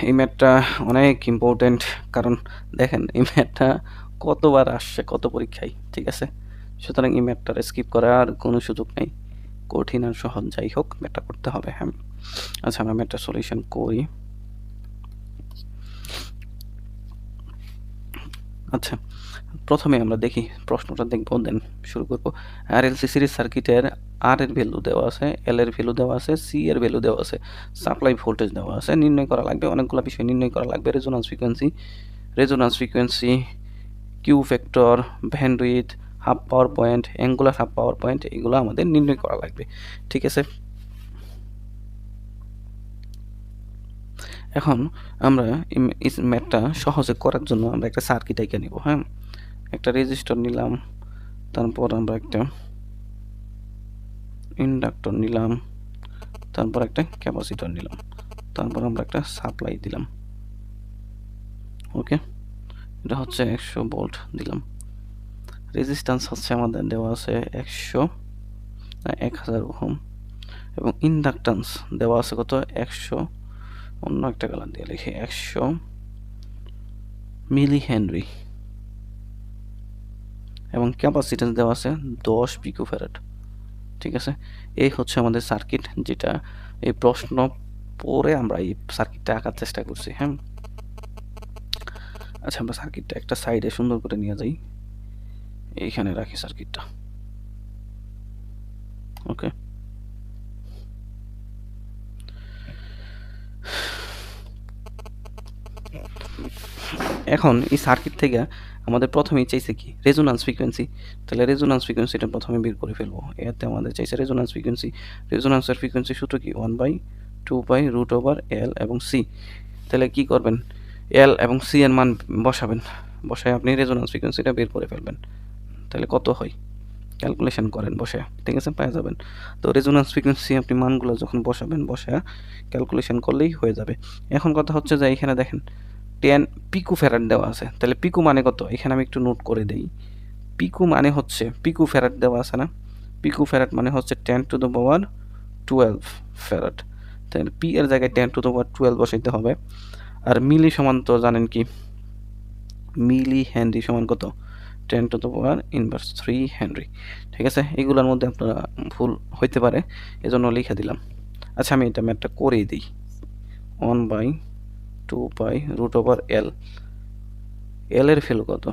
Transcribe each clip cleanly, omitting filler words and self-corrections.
এই ম্যাথটা অনেক ইম্পর্টেন্ট, কারণ দেখেন এই ম্যাথটা কতবার আসছে কত পরীক্ষায়, ঠিক আছে? সুতরাং এই ম্যাথটার স্কিপ করার কোনো সুযোগ নেই। কঠিন আর সহজ যাই হোক ম্যাথটা করতে হবে, হ্যাঁ। আচ্ছা আমরা ম্যাথটা সলিউশন করি। আচ্ছা প্রথমে আমরা দেখি প্রশ্নটা দেখব, দেন শুরু করব। আরএলসি সিরিজ সার্কিটের আর এর ভ্যালু দেওয়া আছে, এল এর ভ্যালু দেওয়া আছে, সি এর ভ্যালু দেওয়া আছে, সাপ্লাই ভোল্টেজ দেওয়া আছে, নির্ণয় করা লাগবে, অনেকগুলো বিষয় নির্ণয় করা লাগবে। Resonance frequency, Q factor, bandwidth, half power point, angular half power point, এগুলো আমাদের নির্ণয় করা লাগবে, ঠিক আছে? এখন আমরা এই ম্যাথটা সহজে করার জন্য আমরা একটা সার্কিট এঁকে নিব, হ্যাঁ। একটা রেজিস্টর নিলাম, তারপর আমরা একটা ইন্ডাক্টর নিলাম, তারপর একটা ক্যাপাসিটর নিলাম, তারপর আমরা একটা সাপ্লাই দিলাম। ওকে, এটা হচ্ছে 100 ভোল্ট দিলাম। রেজিস্ট্যান্স হচ্ছে আমাদের দেওয়া আছে 1000 ওহম, এবং ইন্ডাকট্যান্স দেওয়া আছে কত 100, অন্য একটা কালার দিয়ে লিখি 100 মিলি হেনরি, এবং ক্যাপাসিট্যান্স দেওয়া আছে 10 পিকোফ্যারাড, ঠিক আছে? এই হচ্ছে আমাদের সার্কিট, যেটা এই প্রশ্ন পরে আমরা এই সার্কিটটা আঁকার চেষ্টা করছি, হ্যাঁ। আচ্ছা আমরা সার্কিটটা একটা সাইডে সুন্দর করে নিয়ে যাই, এইখানে রাখি সার্কিটটা। ওকে, এখন এই সার্কিট থেকে আমাদের প্রথমেই চাইছে কি রেজোন্যান্স ফ্রিকোয়েন্সি, তাহলে রেজোন্যান্স ফ্রিকোয়েন্সিটা প্রথমে বের করে ফেলবো। এতে আমাদের চাইছে রেজোন্যান্স ফ্রিকোয়েন্সি, রেজোন্যান্সের ফ্রিকোয়েন্সি সূত্র কি 1/2π√L এবং সি। তাহলে কি করবেন, এল এবং সি এর মান বসাবেন, বসায় আপনি রেজোন্যান্স ফ্রিকোয়েন্সিটা বের করে ফেলবেন। তাহলে কত হয় ক্যালকুলেশন করেন বসে, ঠিক আছে, পেয়ে যাবেন। তো রেজোন্যান্স ফ্রিকোয়েন্সি আপনি মানগুলো যখন বসাবেন, বসায় ক্যালকুলেশন করলেই হয়ে যাবে। এখন কথা হচ্ছে যে এখানে দেখেন 10 পিকো ফ্যারাড দেওয়া আছে, তাহলে পিকো মানে কত, এখানে আমি একটু নোট করে দেই। পিকো মানে হচ্ছে পিকো ফ্যারাড দেওয়া আছে না, পিকো ফ্যারাড মানে হচ্ছে 10⁻12 ফ্যারাড। তাহলে পি এর জায়গায় 10⁻12 বসাইতে হবে। আর মিলি সমান তো জানেন কি, মিলি হেনরি সমান কত 10⁻³ হেনরি, ঠিক আছে? এগুলোর মধ্যে আপনারা ভুল হইতে পারে, এজন্য লিখে দিলাম। আচ্ছা আমি এটা ম্যাথটা করেই দিই। 1/2π√L, এল এর ভ্যালু কত,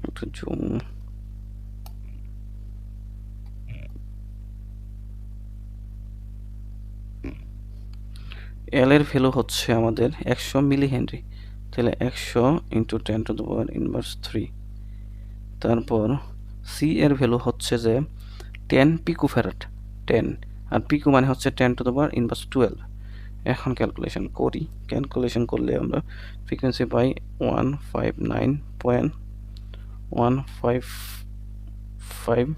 একটু জুম, এল এর ভ্যালু হচ্ছে আমাদের 100 মিলি হেনরি, তাহলে 100 × 10⁻³ তারপর সি এর ভ্যালু হচ্ছে যে 10 পিকোফ্যারাড, 10, আর পিকো মানে হচ্ছে 10⁻12। এখন ক্যালকুলেশন করি, ক্যালকুলেশন করলে আমরা ফ্রিকোয়েন্সি পাই 159.155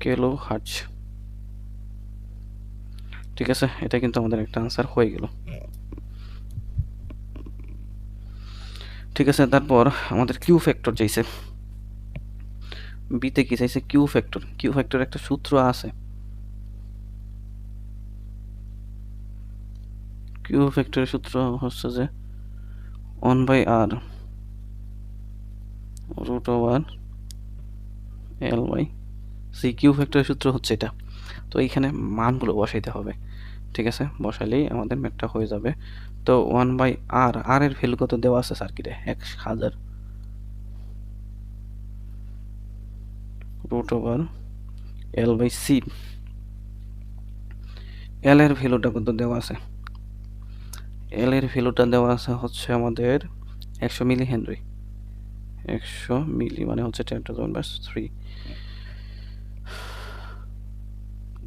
কিলো হার্টজ, ঠিক আছে? এটা কিন্তু আমাদের একটা আনসার হয়ে গেল, ঠিক আছে। তারপর আমাদের কিউ ফ্যাক্টর চাইছে, বিতে কি চাইছে কিউ ফ্যাক্টর, কিউ ফ্যাক্টর একটা সূত্র আছে, কিউ ফ্যাক্টরের সূত্র হচ্ছে যে 1/r√L/c, কিউ ফ্যাক্টরের সূত্র হচ্ছে এটা। তো এইখানে মানগুলো বসাইতে হবে, ঠিক আছে? বসাইলেই আমাদের ম্যাথটা হয়ে যাবে। তো 1/r, আর এর ভ্যালু কত দেওয়া আছে সার্কিটে 1000, √L/c, এল এর ভ্যালুটা কত দেওয়া আছে, এল এর ভ্যালুটা দেওয়া আছে হচ্ছে আমাদের 100 মিলি হেনরি, 100 মিলি মানে হচ্ছে 10⁻³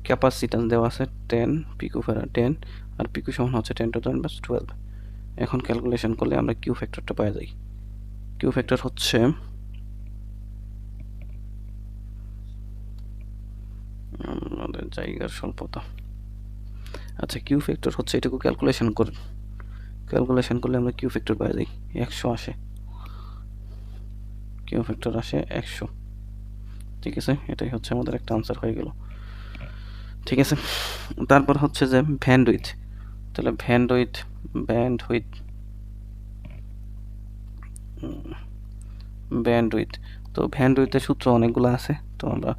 ক্যাপাসিট্যান্স দেওয়া আছে 10 পিকোফ্যারাড, 10, আর পিকো সমান হচ্ছে 10⁻12। এখন ক্যালকুলেশন করলে আমরা কিউ ফ্যাক্টরটা পাওয়া যাই। কিউ ফ্যাক্টর হচ্ছে আমাদের জায়গার স্বল্পতা। আচ্ছা কিউ ফ্যাক্টর হচ্ছে এটুকু ক্যালকুলেশন করলে আমরা কিউ ফ্যাক্টর পাওয়া যাই 100 আসে, কিউ ফ্যাক্টর আসে 100, ঠিক আছে? এটাই হচ্ছে আমাদের একটা আনসার হয়ে গেল, ঠিক আছে। তারপর হচ্ছে যে ব্যান্ডউইথ, তাহলে ব্যান্ডউইথ ব্যান্ডউইথ তো ব্যান্ডউইথের সূত্র অনেকগুলো আছে, তো আমরা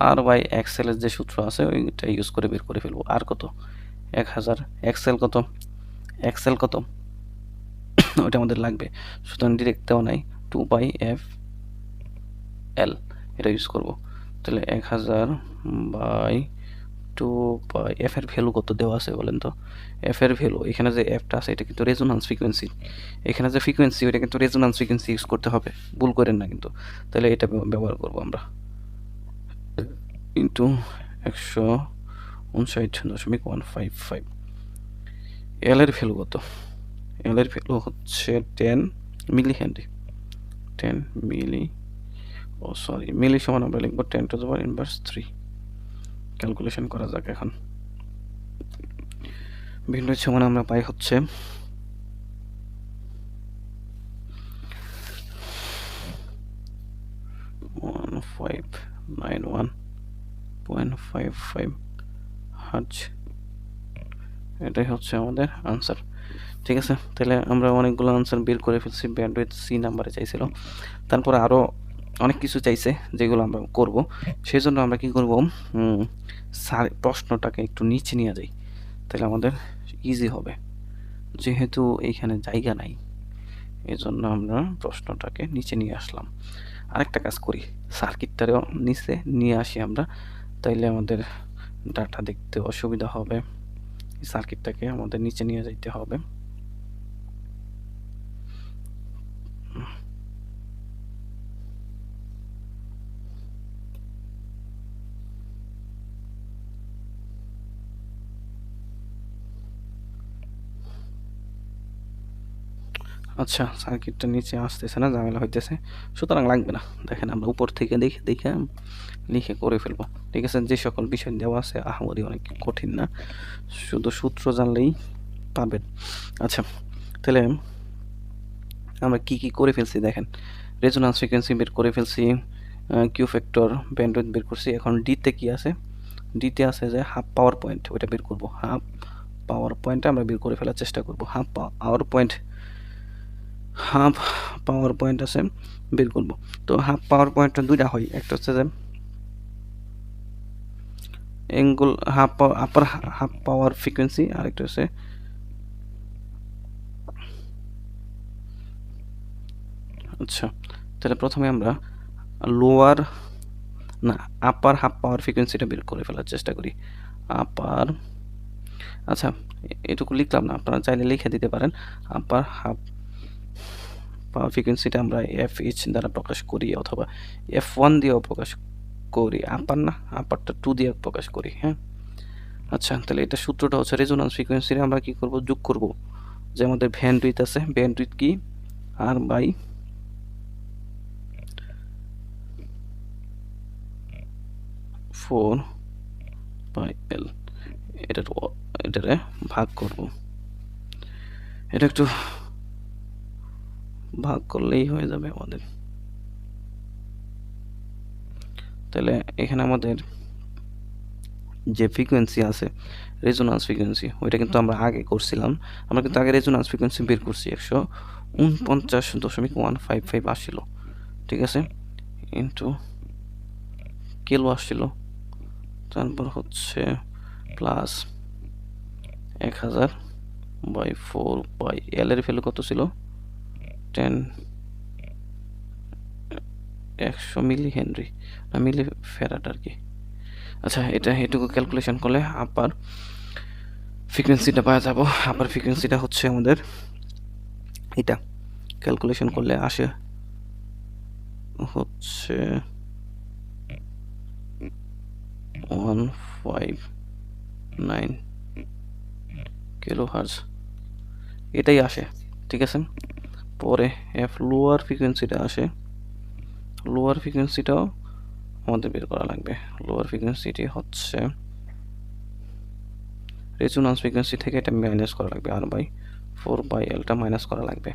আর বাই এক্সেলের যে সূত্র আছে ওইটা ইউজ করে বের করে ফেলবো। আর কত 1000, এক্সেল কত ওইটা আমাদের লাগবে, সুতরাং ডিরেক্ট দেওয়া নাই 2/f(l) এটা ইউজ করব। তাহলে 1000/2 এফ এর ভ্যালু কত দেওয়া আছে বলেন তো? এফ এর ভ্যালু এখানে যে এফটা আছে এটা কিন্তু রেজোন্যান্স ফ্রিকোয়েন্সি, এখানে যে ফ্রিকোয়েন্সি ওইটা কিন্তু রেজোন্যান্স ফ্রিকোয়েন্সি ইউজ করতে হবে, ভুল করেন না কিন্তু। তাহলে এটা ব্যবহার করব আমরা ইন্টু 159.155। এল এর ভ্যালু কত? এল এর ভ্যালু হচ্ছে 10 মিলি হেনরি। 10 মিলি মিলি সমান আমরা লিখব 10⁻⁻³ ক্যালকুলেশন করা যাক এখন। ভিন্ন সমান আমরা পাই হচ্ছে 1591.55 হার্জ। এটাই হচ্ছে আমাদের আনসার। ঠিক আছে, তাহলে আমরা অনেকগুলো আনসার বের করে ফেলছি। ব্যান্ডউইথ সি নাম্বারে চাইছিল, তারপরে আরও অনেক কিছু চাইছে যেগুলো আমরা করব। সেই জন্য আমরা কি করব, প্রশ্নটাকে একটু নিচে নিয়ে যাই, তাহলে আমাদের ইজি হবে। যেহেতু এইখানে জায়গা নাই এই জন্য আমরা প্রশ্নটাকে নিচে নিয়ে আসলাম। আরেকটা কাজ করি, সার্কিটটারও নিচে নিয়ে আসি আমরা, তাইলে আমাদের ডাটা দেখতে অসুবিধা হবে। সার্কিটটাকে আমাদের নিচে নিয়ে যাইতে হবে। আচ্ছা, সার্কিটটা নিচে আসতেছে না, ঝামেলা হইতেছে, সুতরাং লাগবে না। দেখেন আমরা উপর থেকে দেখে দেখে লিখে করে ফেলবো। ঠিক আছে, যে সকল বিষয় দেওয়া আছে আহামরি অনেক কঠিন না, শুধু সূত্র জানলেই পাবেন। আচ্ছা, তাহলে আমরা কি কি করে ফেলছি দেখেন। রেজোন্যান্স ফ্রিকোয়েন্সি বের করে ফেলছি, কিউ ফ্যাক্টর, ব্যান্ডউইথ বের করছি। এখন ডিতে কি আছে? ডিতে আছে যে হাফ পাওয়ার পয়েন্ট, ওইটা বের করব। হাফ পাওয়ার পয়েন্টটা আমরা বের করে ফেলার চেষ্টা করব। হাফ পাওয়ার পয়েন্ট আছে, বের করব। তো হাফ পাওয়ার পয়েন্টটা দুইটা হয়, একটা হচ্ছে যে angle upper half power frequency, আর একটা হচ্ছে আচ্ছা, তাহলে প্রথমে আমরা আপার হাফ পাওয়ার ফ্রিকোয়েন্সিটা বের করে ফেলার চেষ্টা করি। আপার, আচ্ছা এটুকু লিখলাম না, আপনারা চাইলে লিখে দিতে পারেন। আপার হাফ পাওয়ার ফ্রিকোয়েন্সিটা আমরা FH দ্বারা প্রকাশ করি, অথবা F1 দিয়েও প্রকাশ করি। আপারটা 2 দিয়ে প্রকাশ করি। হ্যাঁ, আচ্ছা, তাহলে এটা সূত্রটা হচ্ছে রেজোন্যান্স ফ্রিকোয়েন্সিতে আমরা কি করব, যোগ করব যে আমাদের ব্যান্ডউইথ আছে, ব্যান্ডউইথ কি R বাই 4/L, এটারে ভাগ করব। এটা একটু ভাগ করলেই হয়ে যাবে আমাদের। তাহলে এখানে আমাদের যে ফ্রিকোয়েন্সি আছে রেজোন্যান্স ফ্রিকোয়েন্সি, ওইটা কিন্তু আমরা আগে করছিলাম। আমরা কিন্তু আগে রেজোন্যান্স ফ্রিকোয়েন্সি বের করছি 149.155 আসছিল। ঠিক আছে, ইন্টু কিলো আসছিল, তারপর হচ্ছে প্লাস 1000/4/L এর ভ্যালু কত ছিল? 100 মিলি হেনরি না মিলি ফ্যারাড আর কি। আচ্ছা, এটুকু ক্যালকুলেশন করলে আপার ফ্রিকোয়েন্সিটা পাওয়া যাব। আপার ফ্রিকোয়েন্সিটা হচ্ছে আমাদের এটা ক্যালকুলেশন করলে আসে হচ্ছে 159 কিলো হার্জ, এটাই আসে। ঠিক আছে, পরে লোয়ার ফ্রিকোয়েন্সিটা আসে, লোয়ার ফ্রিকোয়েন্সিটাও আমাদের বের করা লাগবে। লোয়ার ফ্রিকোয়েন্সিটি হচ্ছে রেজোন্যান্স ফ্রিকোয়েন্সি থেকে এটা মাইনাস করা লাগবে, R/4/Lটা মাইনাস করা লাগবে।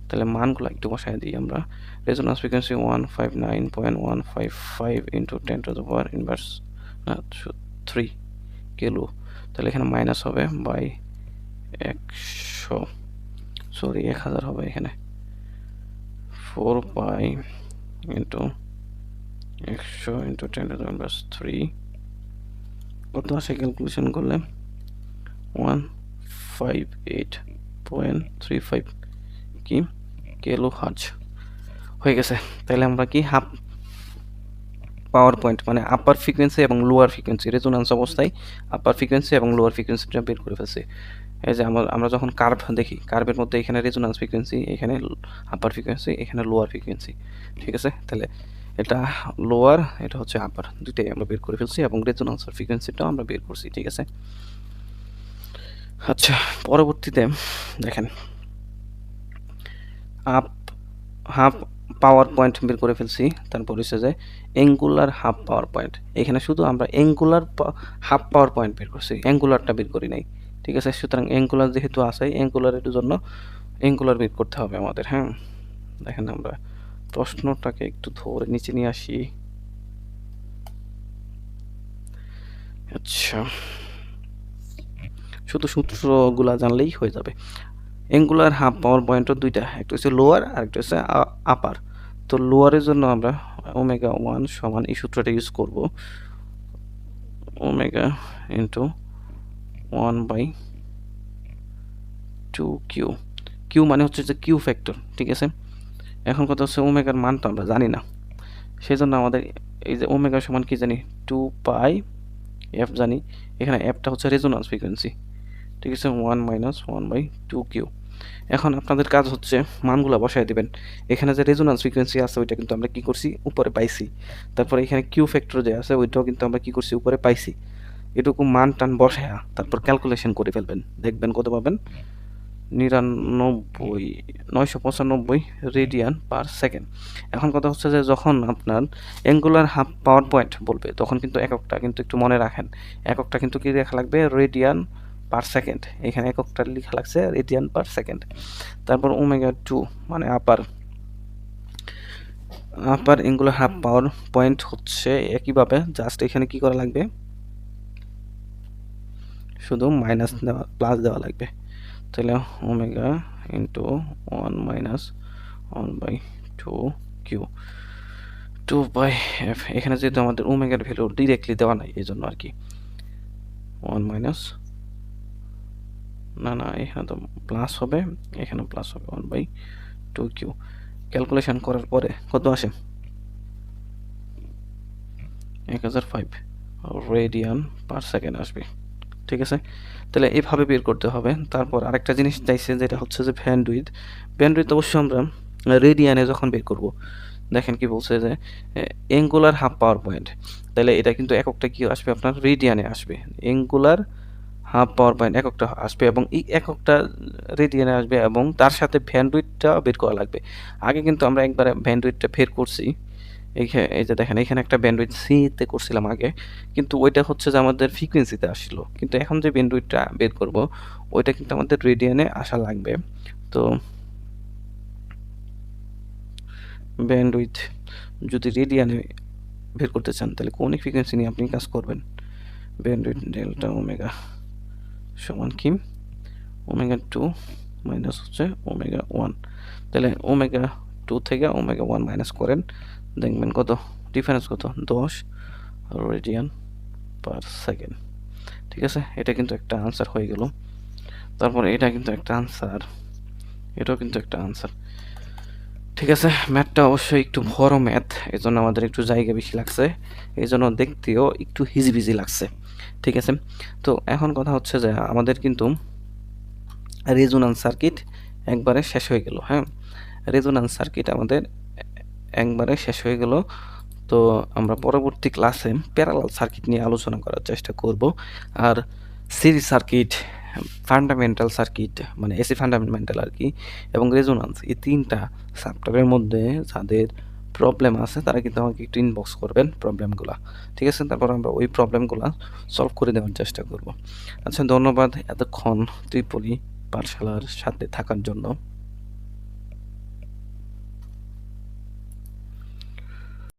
তাহলে মানগুলো একটু বসায় দিই আমরা। রেজোন্যান্স ফ্রিকোয়েন্সি 159.155 ইন্টু 10⁻³ কিলো, তাহলে এখানে মাইনাস হবে বাই 100 সরি 1000 হবে এখানে 4 পাই ইন্টু 100 ইন্টু 10⁻³ কত আসে ক্যালকুলেশন করলে 158.35 কি কিলো হার্জ হয়ে গেছে। তাহলে আমরা কি হাফ পাওয়ার পয়েন্ট মানে আপার ফ্রিকোয়েন্সি এবং লোয়ার ফ্রিকোয়েন্সি রেজোন্যান্স অবস্থায় আপার ফ্রিকোয়েন্সি এবং লোয়ার ফ্রিকোয়েন্সিটা বের করে ফেলছি। এই যে আমরা যখন কার্ভ দেখি কার্ভের মধ্যে এখানে রেজোন্যান্স ফ্রিকোয়েন্সি, এখানে আপার ফ্রিকোয়েন্সি, এখানে লোয়ার ফ্রিকোয়েন্সি, ঠিক আছে। তাহলে এটা লোয়ার, এটা হচ্ছে আপার, দুইটাই আমরা বের করে ফেলছি এবং রেজোন্যান্স ফ্রিকোয়েন্সিটাও আমরা বের করছি, ঠিক আছে। আচ্ছা, পরবর্তীতে দেখেন আপ হাফ পাওয়ার পয়েন্ট বের করে ফেলছি। তারপর হচ্ছে যে অ্যাঙ্গুলার হাফ পাওয়ার পয়েন্ট, এখানে শুধু আমরা অ্যাঙ্গুলার হাফ পাওয়ার পয়েন্ট বের করছি, অ্যাঙ্গুলারটা বের করি নাই, ঠিক আছে। সুতরাং অ্যাঙ্গুলার যেহেতু আছে, অ্যাঙ্গুলারের জন্য অ্যাঙ্গুলার বের করতে হবে আমাদের। হ্যাঁ, দেখেন আমরা প্রশ্নটাকে একটু ধরে নিচে নিয়ে আসি। আচ্ছা, শুধু সূত্রগুলা জানলেই হয়ে যাবে। অ্যাঙ্গুলার হাফ পাওয়ার পয়েন্টের দুইটা, একটা হচ্ছে লোয়ার আর একটা হচ্ছে আপার। তো লোয়ারের জন্য আমরা ওমেগা 1 সমান এই সূত্রটা ইউজ করব, ওমেগা ইন্টু 1/2 কিউ। কিউ মানে হচ্ছে যে কিউ ফ্যাক্টর, ঠিক আছে। এখন কথা হচ্ছে ওমেগার মানটা আমরা জানি না, সেই জন্য আমাদের এই যে ওমেগা সমান কি জানি 2 পাই এফ জানি, এখানে এফটা হচ্ছে রেজোন্যান্স ফ্রিকোয়েন্সি, ঠিক আছে। 1 - 1/2 কিউ। এখন আপনাদের কাজ হচ্ছে মানগুলো বসায় দিবেন। এখানে যে রেজোন্যান্স ফ্রিকোয়েন্সি আছে ওইটা কিন্তু আমরা কি করছি উপরে পাইছি, তারপরে এখানে কিউ ফ্যাক্টর যে আছে ওইটাও কিন্তু আমরা কি করছি উপরে পাইছি। এটুকু মান টান বসায়া তারপর ক্যালকুলেশন করে ফেলবেন, দেখবেন কত পাবেন, 995 রেডিয়ান পার সেকেন্ড। এখন কথা হচ্ছে যে যখন আপনার অ্যাঙ্গুলার হাফ পাওয়ার পয়েন্ট বলবে তখন কিন্তু এককটা কিন্তু একটু মনে রাখেন, এককটা কিন্তু কি লেখা লাগবে, রেডিয়ান পার সেকেন্ড। এখানে এককটা লেখা লাগছে রেডিয়ান পার সেকেন্ড। তারপর ওমেগা 2 মানে আপার অ্যাঙ্গুলার হাফ পাওয়ার পয়েন্ট হচ্ছে একইভাবে, জাস্ট এখানে কি করা লাগবে, শুধু মাইনাস দেওয়া প্লাস দেওয়া লাগবে। তাহলে ওমেগা ইন্টু 1 - 1/2 কিউ 2/f। এখানে যেহেতু আমাদের ওমেগার ভ্যালু ডিরেক্টলি দেওয়া নাই এই জন্য আর কি 1 মাইনাস, না এখানে তো প্লাস হবে, এখানে প্লাস হবে 1/2 কিউ। ক্যালকুলেশন করার পরে কত আসে, 1005 রেডিয়ান পার সেকেন্ড আসবে, ঠিক আছে। তাহলে এইভাবে বের করতে হবে। তারপর আরেকটা জিনিস চাইছে যেটা হচ্ছে যে ব্যান্ডউইথ। ব্যান্ডউইথ অবশ্যই আমরা রেডিয়ানে যখন বের করব, দেখেন কি বলছে যে অ্যাঙ্গুলার হাফ পাওয়ার পয়েন্ট, তাহলে এটা কিন্তু এককটা কি আসবে আপনার রেডিয়ানে আসবে, অ্যাঙ্গুলার হাফ পাওয়ার পয়েন্ট এককটা আসবে এবং এই এককটা রেডিয়ানে আসবে এবং তার সাথে ব্যান্ডউইথটা বের করা লাগবে। আগে কিন্তু আমরা একবার ব্যান্ডউইথটা বের করছি, এই যে দেখেন এখানে একটা ব্যান্ডউইথ সিতে করছিলাম আগে, কিন্তু ওইটা হচ্ছে যে আমাদের ফ্রিকোয়েন্সিতে আসলো, কিন্তু এখন যে ব্যান্ডউইথটা বের করব ওইটা কিন্তু আমাদের রেডিয়ানে আসা লাগবে। তো ব্যান্ডউইথ যদি রেডিয়ানে বের করতে চান তাহলে কোনিক ফ্রিকোয়েন্সি নিয়ে আপনি কাজ করবেন। ব্যান্ডউইথ ডেল্টা ওমেগা সমান কি ওমেগা 2 মাইনাস হচ্ছে ওমেগা 1। তাহলে ওমেগা 2 থেকে ওমেগা 1 মাইনাস করেন, দেখবেন কত ডিফারেন্স, কত 10 রেডিয়ান পার সেকেন্ড, ঠিক আছে। এটা কিন্তু একটা আনসার হয়ে গেল। তারপর এটা কিন্তু একটা আনসার, এটাও কিন্তু একটা আনসার, ঠিক আছে। ম্যাথটা অবশ্যই একটু বড় ম্যাথ, এই জন্য আমাদের একটু জায়গা বেশি লাগছে, এই জন্য দেখতেও একটু হিজিবিজি লাগছে, ঠিক আছে। তো এখন কথা হচ্ছে যে আমাদের কিন্তু রেজোন্যান্স সার্কিট একবারে শেষ হয়ে গেল। হ্যাঁ, রেজোন্যান্স সার্কিট আমাদের একবারে শেষ হয়ে গেল। তো আমরা পরবর্তী ক্লাসে প্যারালাল সার্কিট নিয়ে আলোচনা করার চেষ্টা করব। আর সিরিজ সার্কিট, ফান্ডামেন্টাল সার্কিট মানে এসি ফান্ডামেন্টাল আর কি, এবং রেজোন্যান্স, এই তিনটা চ্যাপ্টারের মধ্যে যাদের প্রবলেম আছে তারা কিন্তু আমাকে একটু ইনবক্স করবেন প্রবলেমগুলো, ঠিক আছে। তারপর আমরা ওই প্রবলেমগুলো সলভ করে দেওয়ার চেষ্টা করব। আচ্ছা, ধন্যবাদ এতক্ষণ ত্রিপলি পাঠশালার সাথে থাকার জন্য।